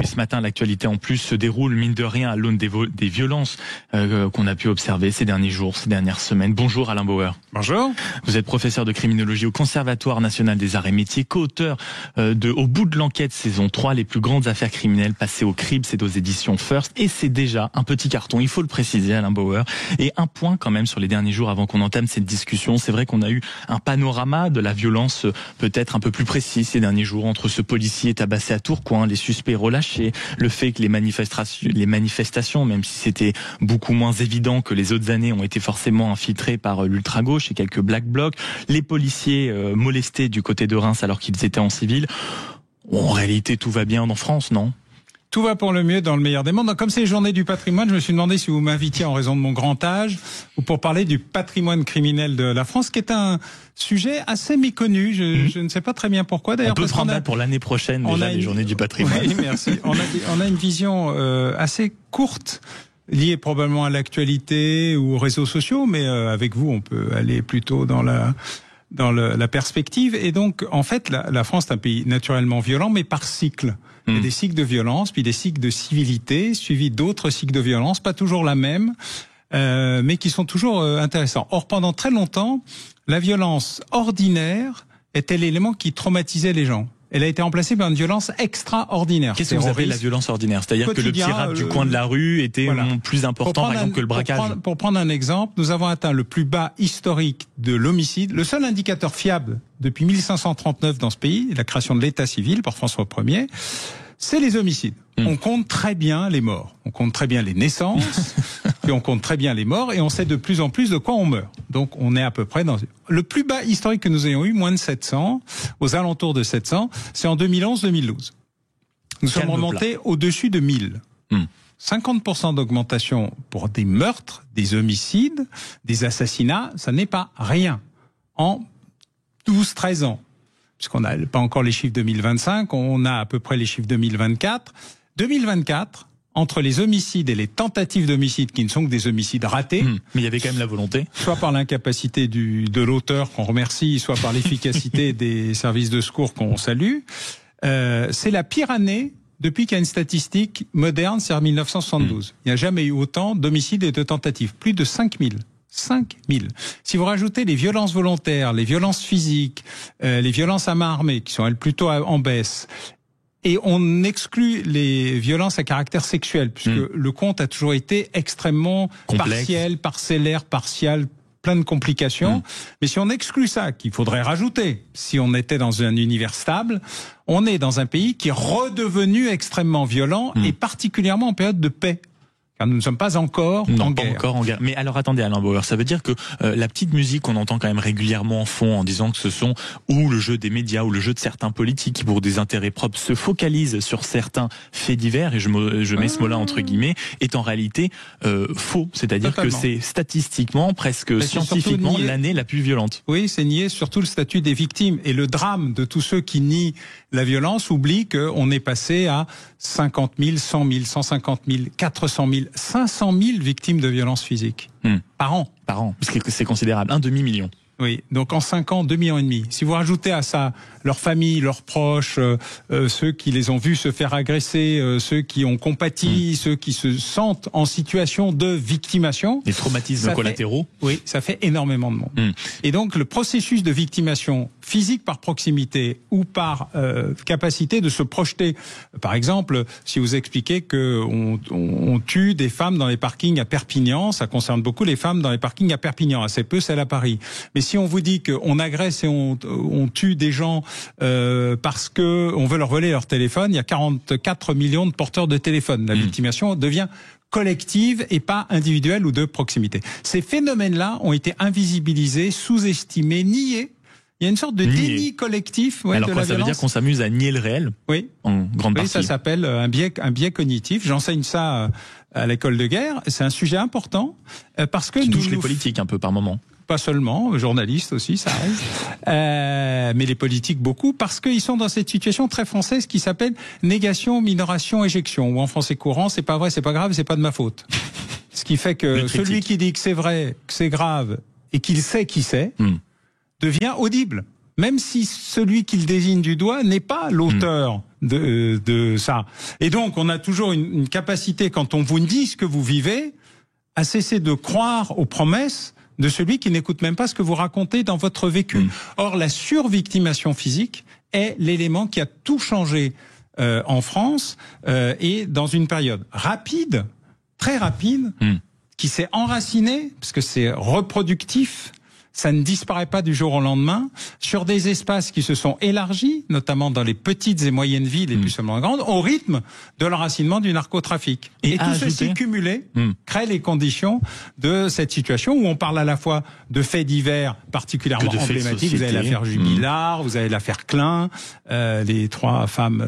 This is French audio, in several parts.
Et ce matin, l'actualité en plus se déroule, mine de rien, à l'aune des violences qu'on a pu observer ces derniers jours, ces dernières semaines. Bonjour Alain Bauer. Bonjour. Vous êtes professeur de criminologie au Conservatoire national des arts et métiers, co-auteur de Au bout de l'enquête, saison 3, les plus grandes affaires criminelles passées au crible, c'est aux éditions First. Et c'est déjà un petit carton, il faut le préciser Alain Bauer. Et un point quand même sur les derniers jours avant qu'on entame cette discussion. C'est vrai qu'on a eu un panorama de la violence peut-être un peu plus précis ces derniers jours entre ce policier tabassé à Tourcoing, les suspects relâchés, le fait que les manifestations, même si c'était beaucoup moins évident que les autres années, ont été forcément infiltrées par l'ultra-gauche et quelques black blocs, les policiers molestés du côté de Reims alors qu'ils étaient en civil. En réalité, tout va bien en France, non ? Tout va pour le mieux dans le meilleur des mondes. Donc, comme c'est les journées du patrimoine, je me suis demandé si vous m'invitiez en raison de mon grand âge ou pour parler du patrimoine criminel de la France, qui est un sujet assez méconnu. Je ne sais pas très bien pourquoi. D'ailleurs, on peut prendre date pour l'année prochaine déjà les journées du patrimoine. Oui, merci. On a une vision assez courte, liée probablement à l'actualité ou aux réseaux sociaux, mais avec vous, on peut aller plutôt dans la perspective. Et donc, en fait, la France est un pays naturellement violent, mais par cycle. Il y a des cycles de violence, puis des cycles de civilité, suivis d'autres cycles de violence, pas toujours la même, mais qui sont toujours intéressants. Or, pendant très longtemps, la violence ordinaire était l'élément qui traumatisait les gens. Elle a été remplacée par une violence extraordinaire. Qu'est-ce que vous appelez la violence ordinaire ? C'est-à-dire que le petit rap du coin de la rue était plus important, par exemple, que le braquage. Pour prendre un exemple, nous avons atteint le plus bas historique de l'homicide. Le seul indicateur fiable depuis 1539 dans ce pays, la création de l'État civil par François Ier, c'est les homicides. On compte très bien les morts. On compte très bien les naissances, puis on compte très bien les morts, et on sait de plus en plus de quoi on meurt. Donc on est à peu près dans... Le plus bas historique que nous ayons eu, moins de 700, aux alentours de 700, c'est en 2011-2012. Nous sommes remontés au-dessus de 1000. 50% d'augmentation pour des meurtres, des homicides, des assassinats, ça n'est pas rien. En 12-13 ans. Puisqu'on n'a pas encore les chiffres 2025, on a à peu près les chiffres 2024. 2024, entre les homicides et les tentatives d'homicide qui ne sont que des homicides ratés. Mais il y avait quand même la volonté. Soit par l'incapacité de l'auteur qu'on remercie, soit par l'efficacité des services de secours qu'on salue. C'est la pire année depuis qu'il y a une statistique moderne, c'est en 1972. Il n'y a jamais eu autant d'homicides et de tentatives. Plus de 5000. 5000. Si vous rajoutez les violences volontaires, les violences physiques, les violences à main armée, qui sont elles plutôt en baisse, et on exclut les violences à caractère sexuel, puisque le compte a toujours été extrêmement complexe, partiel, parcellaire, partial, plein de complications. Mais si on exclut ça, qu'il faudrait rajouter, si on était dans un univers stable, on est dans un pays qui est redevenu extrêmement violent, et particulièrement en période de paix. Car nous ne sommes pas encore en guerre. Encore en guerre. Mais alors attendez Alain Bauer, ça veut dire que la petite musique qu'on entend quand même régulièrement en fond en disant que ce sont ou le jeu des médias ou le jeu de certains politiques qui pour des intérêts propres se focalisent sur certains faits divers, et je mets ce mot-là entre guillemets, est en réalité faux. C'est-à-dire que c'est statistiquement, presque scientifiquement, l'année la plus violente. Oui, c'est nier surtout le statut des victimes. Et le drame de tous ceux qui nient la violence oublie qu'on est passé à 50 000, 100 000, 150 000, 400 000, 500 000 victimes de violences physiques par an. Par an, parce que c'est considérable, un demi-million. Oui, donc en 5 ans, 2,5 millions. Si vous rajoutez à ça leurs familles, leurs proches, ceux qui les ont vus se faire agresser, ceux qui ont compati, ceux qui se sentent en situation de victimation. Les traumatismes collatéraux. Oui, ça fait énormément de monde. Et donc le processus de victimation physique par proximité ou par capacité de se projeter. Par exemple, si vous expliquez que on tue des femmes dans les parkings à Perpignan, ça concerne beaucoup les femmes dans les parkings à Perpignan, assez peu celles à Paris. Mais si on vous dit qu'on agresse et on tue des gens parce que on veut leur voler leur téléphone, il y a 44 millions de porteurs de téléphone. La victimation devient collective et pas individuelle ou de proximité. Ces phénomènes-là ont été invisibilisés, sous-estimés, niés. Il y a une sorte de déni collectif de la violence. Ça veut dire qu'on s'amuse à nier le réel. Oui. En grande partie. Oui, ça s'appelle un biais cognitif. J'enseigne ça à l'école de guerre. C'est un sujet important parce que qui touche les politiques un peu par moment. Pas seulement, journalistes aussi, ça reste, mais les politiques beaucoup, parce qu'ils sont dans cette situation très française qui s'appelle négation, minoration, éjection, ou en français courant, c'est pas vrai, c'est pas grave, c'est pas de ma faute. Ce qui fait que celui qui dit que c'est vrai, que c'est grave, et qu'il sait qui c'est, devient audible. Même si celui qu'il désigne du doigt n'est pas l'auteur de ça. Et donc, on a toujours une capacité, quand on vous dit ce que vous vivez, à cesser de croire aux promesses de celui qui n'écoute même pas ce que vous racontez dans votre vécu. Or, la survictimation physique est l'élément qui a tout changé en France et dans une période rapide, très rapide, qui s'est enraciné, parce que c'est reproductif, ça ne disparaît pas du jour au lendemain, sur des espaces qui se sont élargis, notamment dans les petites et moyennes villes et plus seulement grandes, au rythme de l'enracinement du narcotrafic. Et tout ceci cumulé crée les conditions de cette situation où on parle à la fois de faits divers particulièrement emblématiques. Vous avez l'affaire Jubilard, vous avez l'affaire Klein, les 3 femmes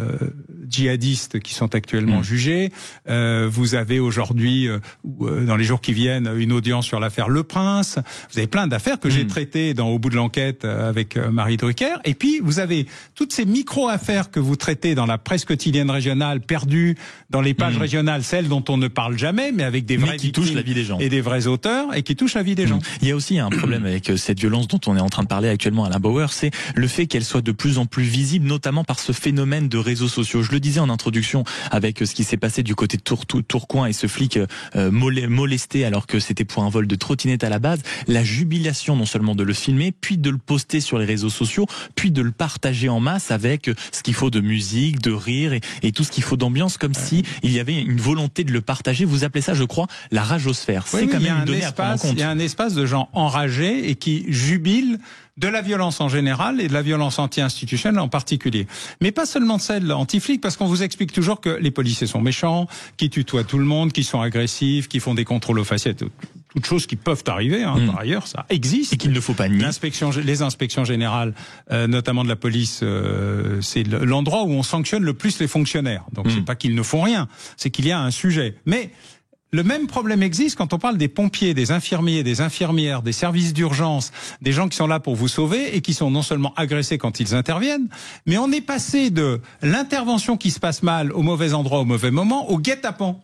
djihadistes qui sont actuellement jugées. Vous avez aujourd'hui, dans les jours qui viennent, une audience sur l'affaire Le Prince. Vous avez plein d'affaires que j'ai traité Au bout de l'enquête avec Marie Drucker. Et puis, vous avez toutes ces micro-affaires que vous traitez dans la presse quotidienne régionale, perdues dans les pages régionales, celles dont on ne parle jamais, mais avec des vraies qui touchent la vie des gens. Et des vrais auteurs, et qui touchent la vie des gens. Il y a aussi un problème avec cette violence dont on est en train de parler actuellement, Alain Bauer, c'est le fait qu'elle soit de plus en plus visible, notamment par ce phénomène de réseaux sociaux. Je le disais en introduction avec ce qui s'est passé du côté de Tourcoing et ce flic molesté alors que c'était pour un vol de trottinette à la base. La jubilation non seulement de le filmer, puis de le poster sur les réseaux sociaux, puis de le partager en masse avec ce qu'il faut de musique, de rire et tout ce qu'il faut d'ambiance, comme si il y avait une volonté de le partager. Vous appelez ça, je crois, la rageosphère. C'est quand même une donnée à prendre en compte. Il y a un espace de gens enragés et qui jubilent de la violence en général et de la violence anti-institutionnelle en particulier. Mais pas seulement celle anti-flic, parce qu'on vous explique toujours que les policiers sont méchants, qui tutoient tout le monde, qui sont agressifs, qui font des contrôles aux facettes, toutes choses qui peuvent arriver, par ailleurs, ça existe. Et qu'il ne faut pas nier. Les inspections générales, notamment de la police, c'est l'endroit où on sanctionne le plus les fonctionnaires. Donc c'est pas qu'ils ne font rien, c'est qu'il y a un sujet. Mais le même problème existe quand on parle des pompiers, des infirmiers, des infirmières, des services d'urgence, des gens qui sont là pour vous sauver et qui sont non seulement agressés quand ils interviennent, mais on est passé de l'intervention qui se passe mal au mauvais endroit au mauvais moment au guet-apens,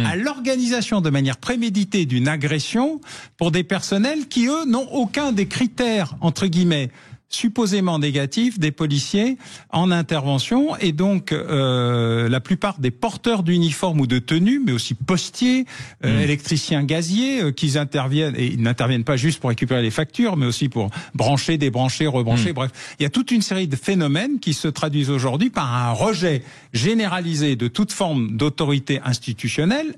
à l'organisation de manière préméditée d'une agression pour des personnels qui, eux, n'ont aucun des critères, entre guillemets, supposément négatifs des policiers en intervention. Et donc la plupart des porteurs d'uniformes ou de tenues, mais aussi postiers, électriciens gaziers, qui interviennent, et ils n'interviennent pas juste pour récupérer les factures, mais aussi pour brancher, débrancher, rebrancher, bref. Il y a toute une série de phénomènes qui se traduisent aujourd'hui par un rejet généralisé de toute forme d'autorité institutionnelle.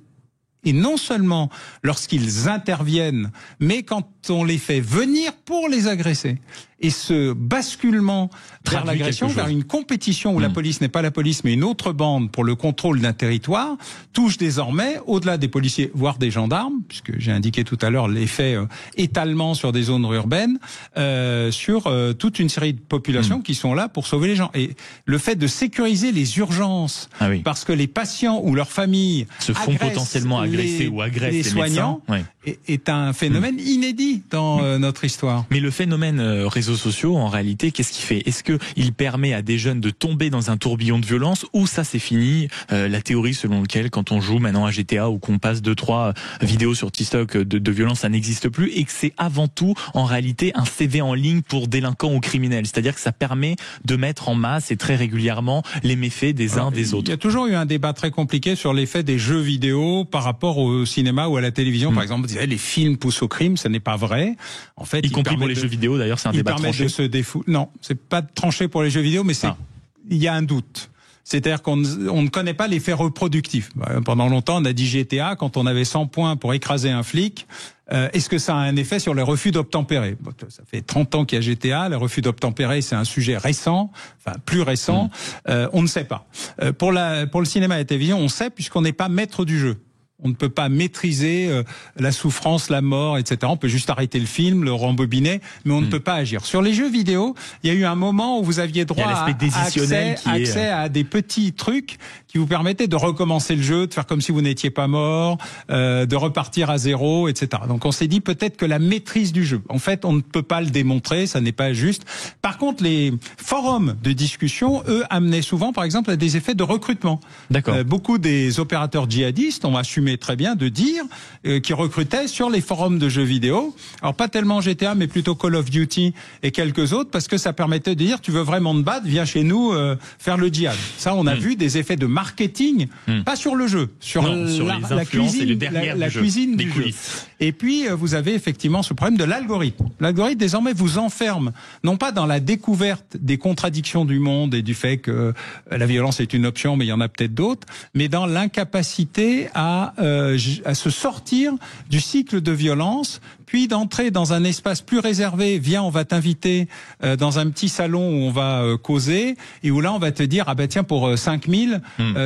Et non seulement lorsqu'ils interviennent, mais quand on les fait venir pour les agresser. Et ce basculement vers l'agression, vers une compétition où la police n'est pas la police, mais une autre bande pour le contrôle d'un territoire, touche désormais, au-delà des policiers, voire des gendarmes, puisque j'ai indiqué tout à l'heure l'effet étalement sur des zones urbaines, sur toute une série de populations qui sont là pour sauver les gens. Et le fait de sécuriser les urgences, parce que les patients ou leurs familles se font potentiellement agresser ou agressent les soignants, est un phénomène inédit dans notre histoire. Mais le phénomène réseaux sociaux, en réalité, qu'est-ce qu'il fait? Est-ce qu'il permet à des jeunes de tomber dans un tourbillon de violence, ou ça c'est fini, la théorie selon laquelle quand on joue maintenant à GTA ou qu'on passe 2-3 vidéos sur TikTok de violence, ça n'existe plus, et que c'est avant tout en réalité un CV en ligne pour délinquants ou criminels, c'est-à-dire que ça permet de mettre en masse et très régulièrement les méfaits des uns des autres. Il y a toujours eu un débat très compliqué sur l'effet des jeux vidéo par rapport au cinéma ou à la télévision. Par exemple, les films poussent au crime, ce n'est pas vrai. En fait, y compris pour les jeux vidéo, d'ailleurs, c'est un débat tranché. De se non, c'est pas tranché pour les jeux vidéo, mais il y a un doute. C'est-à-dire qu'on ne connaît pas l'effet reproductif. Pendant longtemps, on a dit GTA, quand on avait 100 points pour écraser un flic, est-ce que ça a un effet sur les refus d'obtempérer? Ça fait 30 ans qu'il y a GTA, les refus d'obtempérer, c'est un sujet récent, enfin plus récent, on ne sait pas. Pour le cinéma et la télévision, on sait, puisqu'on n'est pas maître du jeu. On ne peut pas maîtriser la souffrance, la mort, etc. On peut juste arrêter le film, le rembobiner, mais on ne peut pas agir. Sur les jeux vidéo, il y a eu un moment où vous aviez droit à accès à des petits trucs qui vous permettaient de recommencer le jeu, de faire comme si vous n'étiez pas mort, de repartir à zéro, etc. Donc on s'est dit peut-être que la maîtrise du jeu, en fait, on ne peut pas le démontrer, ça n'est pas juste. Par contre, les forums de discussion, eux, amenaient souvent, par exemple, à des effets de recrutement. D'accord. Beaucoup des opérateurs djihadistes ont assumé assumé très bien de dire qu'ils recrutaient sur les forums de jeux vidéo. Alors pas tellement GTA, mais plutôt Call of Duty et quelques autres, parce que ça permettait de dire tu veux vraiment te battre, viens chez nous faire le djihad. Ça, on a vu des effets de marketing, pas sur le jeu, sur la cuisine, la cuisine du jeu. Et puis vous avez effectivement ce problème de l'algorithme. L'algorithme désormais vous enferme, non pas dans la découverte des contradictions du monde et du fait que la violence est une option, mais il y en a peut-être d'autres, mais dans l'incapacité à se sortir du cycle de violence, puis d'entrer dans un espace plus réservé. Viens, on va t'inviter dans un petit salon où on va causer, et où là on va te dire, ah ben tiens, pour 5000,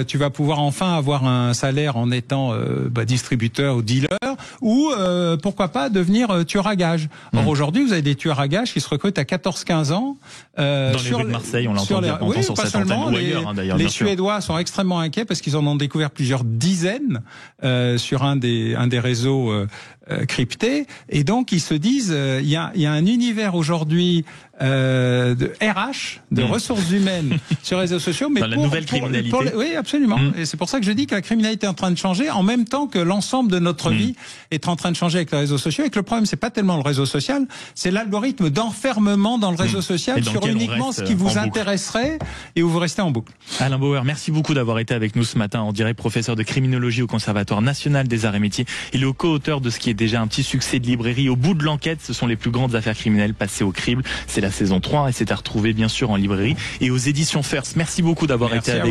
tu vas pouvoir enfin avoir un salaire en étant distributeur ou dealer, ou pourquoi pas devenir tueur à gages. Or aujourd'hui, vous avez des tueurs à gages qui se recrutent à 14-15 ans. Dans les rues de Marseille, on l'entend bien sur cette antenne, ou ailleurs, hein, d'ailleurs. Les Suédois sont extrêmement inquiets parce qu'ils en ont découvert plusieurs dizaines sur un des réseaux cryptés, et donc ils se disent il y a un univers aujourd'hui de RH, de ressources humaines sur les réseaux sociaux, mais dans la nouvelle criminalité. Oui, absolument. Et c'est pour ça que je dis que la criminalité est en train de changer en même temps que l'ensemble de notre vie est en train de changer avec les réseaux sociaux. Et que le problème, c'est pas tellement le réseau social, c'est l'algorithme d'enfermement dans le réseau social sur uniquement ce qui vous intéresserait et où vous restez en boucle. Alain Bauer, merci beaucoup d'avoir été avec nous ce matin en direct, professeur de criminologie au Conservatoire national des arts et métiers et le co-auteur de ce qui est déjà un petit succès de librairie. Au bout de l'enquête, ce sont les plus grandes affaires criminelles passées au crible. C'est la saison 3 et c'est à retrouver bien sûr en librairie et aux éditions First. Merci beaucoup d'avoir été avec nous.